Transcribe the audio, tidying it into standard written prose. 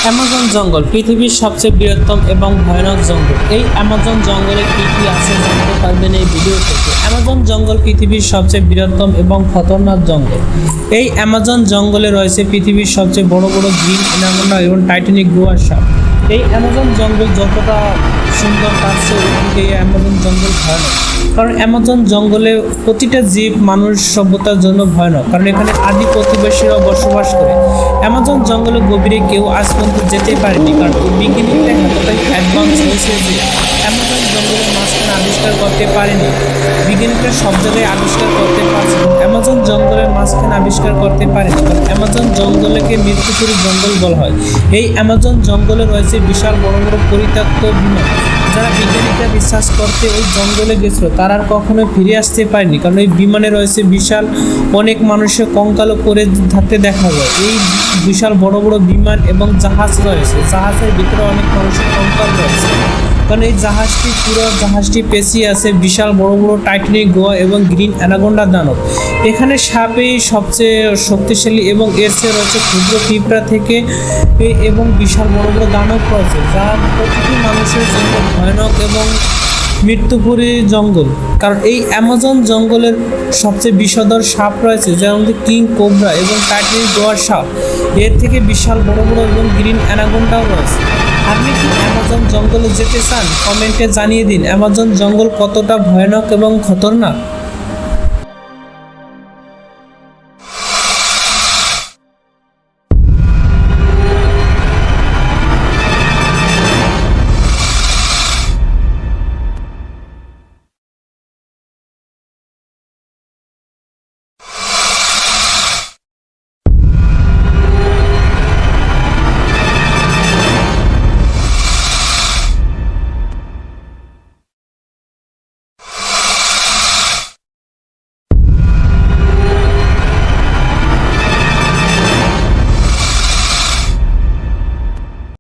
Amazon জঙ্গল পৃথিবীর সবচেয়ে বৃহত্তম এবং ভয়ানক জঙ্গল। এই অ্যামাজন জঙ্গলে কী কী আছে জানতে পারবেন এই ভিডিও থেকে। অ্যামাজন জঙ্গল পৃথিবীর সবচেয়ে বৃহত্তম এবং খতরনাক জঙ্গল। এই অ্যামাজন জঙ্গলে রয়েছে পৃথিবীর সবচেয়ে বড় বড় গ্রিন অ্যানাকোন্ডা এবং টাইটানিক গুহার সাপ। এই অ্যামাজন জঙ্গল যতটা সুন্দর তার চেয়ে অধিক এই অ্যামাজন জঙ্গল ভয়ানক। কারণ অ্যামাজন জঙ্গলে প্রতিটা জীব মানুষ সভ্যতার জন্য ভয়ানক, কারণ এখানে আদি প্রতিবেশীরাও বসবাস করে। অ্যামাজন জঙ্গলে গভীরে কেউ আজ পর্যন্ত যেতে পারেনি, কারণ বিজ্ঞানীরা এতটাই অ্যাডভান্স হয়েছে যে অ্যামাজন জঙ্গলের মাঝখানে আবিষ্কার করতে পারেনি। বিজ্ঞানীরা সব জায়গায় আবিষ্কার করতে পারছে, অ্যামাজন জঙ্গলের মাঝখানে আবিষ্কার করতে পারেনি, কারণ অ্যামাজন জঙ্গলকে মৃত্যুপুরী জঙ্গল বলা হয়। এই অ্যামাজন জঙ্গলে রয়েছে বিশাল বড় বড় পরিত্যক্ত বিমান। যারা বিজ্ঞানীরা বিশ্বাস করতে ওই জঙ্গলে গেছিল তারা আর কখনো ফিরে আসতে পারেনি, কারণ এই বিমানে রয়েছে বিশাল অনেক মানুষের কঙ্কালও পড়ে থাকতে দেখা যায়। এই বিশাল বড় বড় বিমান এবং জাহাজ রয়েছে, জাহাজের ভিতরে অনেক মানুষের কঙ্কাল রয়েছে, কারণ এই জাহাজটি পেঁচিয়ে আছে বিশাল বড় বড় টাইটানিক গুহা এবং গ্রিন অ্যানাকোন্ডা দানব। এখানে সাপই সবচেয়ে শক্তিশালী এবং এর চেয়ে রয়েছে ক্ষুদ্র পিঁপড়া থেকে এবং বিশাল বড় বড় দানব রয়েছে, যা প্রতিটি মানুষের জন্য ভয়ানক এবং মৃত্যুপুরী জঙ্গল। কারণ এই অ্যামাজন জঙ্গলের সবচেয়ে বিষধর সাপ রয়েছে, যার মধ্যে কিং কোবরা এবং টাইটানিক গুহার সাপ। এর থেকে বিশাল বড় বড় এবং গ্রিন অ্যানাকোন্ডাও রয়েছে। আপনি কি অ্যামাজন জঙ্গলে যেতে চান? কমেন্টে জানিয়ে দিন অ্যামাজন জঙ্গল কতটা ভয়ানক এবং খতরনাক।